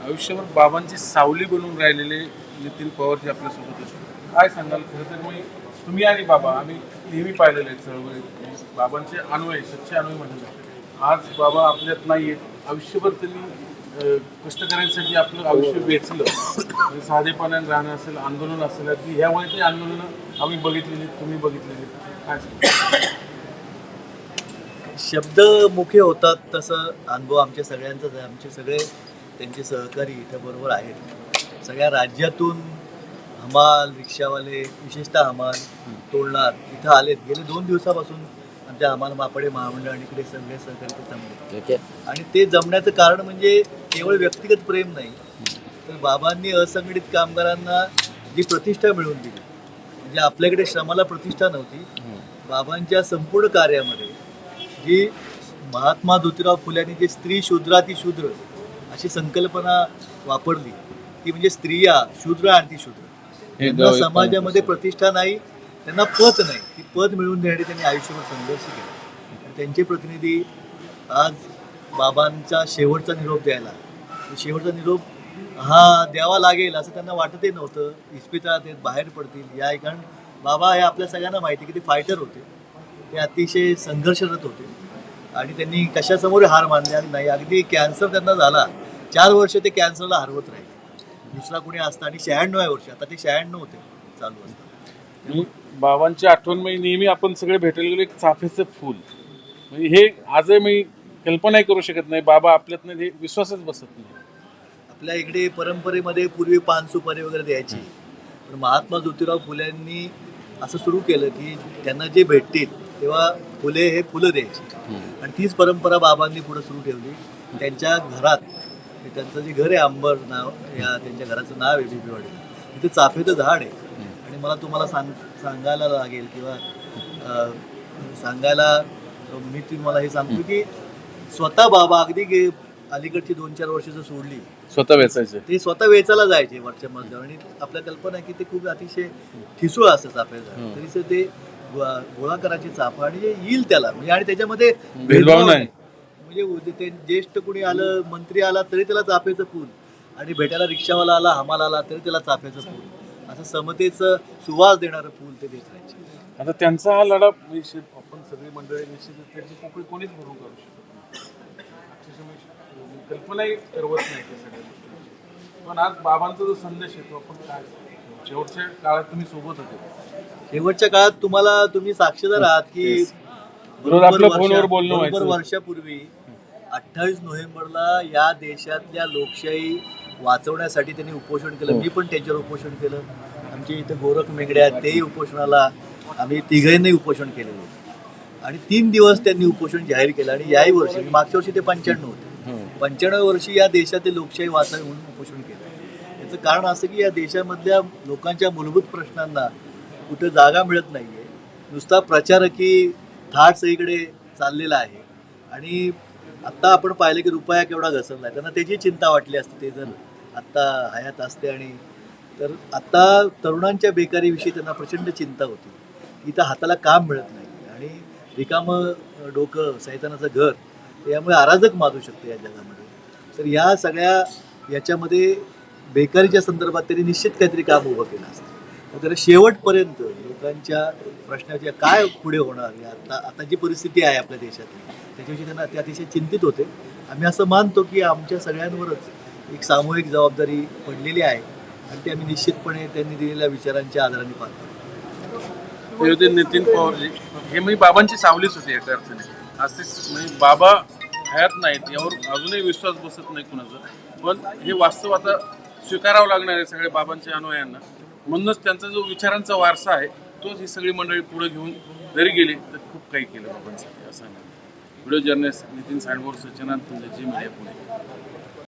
आयुष्यभर बाबांची सावली बनून राहिलेले नितीन पवारजी आपल्यासोबत असतात. काय सांगाल? खरं तर मी तुम्ही आणि बाबा आम्ही नेहमी पाहिलेले आहेत चळवळीत बाबांचे अनुयायी, सच्चे अनुयायी म्हणतात. आज बाबा आपल्यात नाही आहेत. आयुष्यभर त्यांनी कष्टकऱ्यांसाठी आपलं आयुष्य वेचलं. म्हणजे साधेपणाने राहणं असेल, आंदोलन असेल, अगदी ह्या वयातली आंदोलनं आम्ही बघितलेली, तुम्ही बघितलेली. काय सांगाल? शब्द मुखे होतात तसं अनुभव आमच्या सगळ्यांचाच आहे. आमचे सगळे त्यांचे सहकारी इथं बरोबर आहेत. सगळ्या राज्यातून हमाल, रिक्षावाले, विशेषतः हमाल तोडणार इथं आलेत. गेले 2 दिवसापासून आमच्या हमाल मापडे महामंडळ आणि इकडे सगळे सहकारी ते जमले. आणि ते जमण्याचं कारण म्हणजे केवळ व्यक्तिगत प्रेम नाही, तर बाबांनी असंघटित कामगारांना जी प्रतिष्ठा मिळवून दिली, म्हणजे आपल्याकडे श्रमाला प्रतिष्ठा नव्हती, बाबांच्या संपूर्ण कार्यामध्ये जी महात्मा ज्योतिराव फुल्यांनी जे स्त्री शूद्राती शूद्र अशी संकल्पना वापरली, ती म्हणजे स्त्रिया शूद्र आणि ती शूद्र यांना समाजामध्ये प्रतिष्ठा नाही, त्यांना पद नाही, ती पद मिळवून देण्यासाठी त्यांनी आयुष्यभर संघर्ष केला. त्यांचे प्रतिनिधी आज बाबांचा शेवटचा निरोप द्यायला, शेवटचा निरोप हा द्यावा लागेल असं त्यांना वाटतही नव्हतं. इस्पितळात येत बाहेर पडतील या, कारण बाबा हे आपल्या सगळ्यांना माहिती की ते फायटर होते, ते अतिशय संघर्षरत होते आणि त्यांनी कशासमोर हार मानली नाही. अगदी कॅन्सर त्यांना झाला, 4 वर्ष ते कॅन्सरला हरवत राहिले. दुसरा कोणी असतं आणि 96 वर्ष, आता ते 96 होते चालू असतात. बाबांची आठवण म्हणजे नेहमी आपण सगळे भेटायला गेलो एक चाफ्याचं फूल, म्हणजे हे आजही मी कल्पनाही करू शकत नाही. बाबा आपल्यात नाही, हे विश्वासच बसत नाही. आपल्या इकडे परंपरेमध्ये पूर्वी पान सुपारी वगैरे द्यायची, पण महात्मा ज्योतिराव फुल्यांनी असं सुरू केलं की त्यांना जे भेटतील तेव्हा फुले हे फुलं द्यायची, आणि तीच परंपरा बाबांनी पुढे सुरू ठेवली. त्यांच्या घरात, त्यांचं जे घर आहे अंबर नाव, या त्यांच्या घराचं नाव आहे बिबीवाडी, तिथे चाफ्याचं झाड आहे. आणि मला तुम्हाला सांगायला लागेल किंवा सांगायला मी तुम्हाला हे सांगतो की स्वतः बाबा अगदी अलीकडची 2-4 वर्ष जर सोडली, स्वतः वेचायचं, ते स्वतः वेचायला जायचे वरच्या मजल्यावर. आणि आपल्या कल्पना आहे की ते खूप अतिशय ठिसूळ असतं चाफ्याचं, तरी ते गोळा करायची चाफा आणि जे येईल त्याला, म्हणजे आणि त्याच्यामध्ये भेदभाव नाही. म्हणजे ते ज्येष्ठ कुणी आलं, मंत्री आला तरी त्याला चाफ्याचं फूल, आणि भेटायला रिक्षावाला आला, हमाल आला तरी त्याला चाफ्याचं फूल, असं समतेचं सुवास देणारं फूल ते देत राहायचे. आता त्यांचा हा लढा निश्चित आपण सगळी मंडळी निश्चित त्याची पोकळी कोणीच भरून करू शकत नाही. कल्पनाही करवत नाही त्या सगळ्या गोष्टी. पण आज बाबांचा जो संदेश येतो, आपण काय शेवटच्या काळात तुम्ही सोबत होते, शेवटच्या काळात तुम्ही साक्षीदार आहात की बरोबर वर्षापूर्वी 28 नोव्हेंबरला या देशातल्या लोकशाही वाचवण्यासाठी त्यांनी उपोषण केलं. मी पण त्यांच्यावर उपोषण केलं. आमच्या इथं गोरख मेंगडे आहेत, तेही उपोषणाला, आम्ही तिघांनी उपोषण केलेलं होतं. आणि 3 दिवस त्यांनी उपोषण जाहीर केलं. आणि याही वर्षी, मागच्या वर्षी ते 95 होते, 95 वर्षी या देशातील लोकशाही वाचावी म्हणून उपोषण केलं. याचं कारण असं की या देशामधल्या लोकांच्या मूलभूत प्रश्नांना कुठं जागा मिळत नाही आहे. नुसता प्रचारकी थाट सगळीकडे चाललेला आहे. आणि आत्ता आपण पाहिलं की रुपया केवढा घसरला आहे, त्यांना त्याची चिंता वाटली असते ते जर आत्ता हयात असते. आणि तर आत्ता तरुणांच्या बेकारीविषयी त्यांना प्रचंड चिंता होती. इथं हाताला काम मिळत नाही आणि रिकामं डोकं सैतानाचं घर, त्यामुळे अराजक माजू शकते या जगामध्ये. तर या सगळ्या याच्यामध्ये बेकारीच्या संदर्भात त्यांनी निश्चित काहीतरी काम उभं केलं असतं. तर शेवटपर्यंत लोकांच्या प्रश्नाच्या काय पुढे होणार, आता जी परिस्थिती आहे आपल्या देशातली, त्याच्याविषयी त्यांना ते अतिशय चिंतित होते. आम्ही असं मानतो की आमच्या सगळ्यांवरच एक सामूहिक जबाबदारी पडलेली आहे, आणि ते आम्ही निश्चितपणे त्यांनी दिलेल्या विचारांच्या आधाराने पाहतो. नितीन पवारजी हे म्हणजे बाबांची सावलीच होती एका अर्थाने. आज ते म्हणजे बाबा हयात नाहीत यावर अजूनही विश्वास बसत नाही कुणाचा, पण हे वास्तव आता स्वीकारावं लागणार आहे सगळ्या बाबांच्या अनुयायांना. म्हणूनच त्यांचा जो विचारांचा वारसा आहे तोच ही सगळी मंडळी पुढे घेऊन जरी गेली तर खूप काही केलं बाबांसाठी असं. व्हिडिओ जर्नलिस्ट नितीन सांडभोर, सचिनांत, जी मीडिया, पुणे.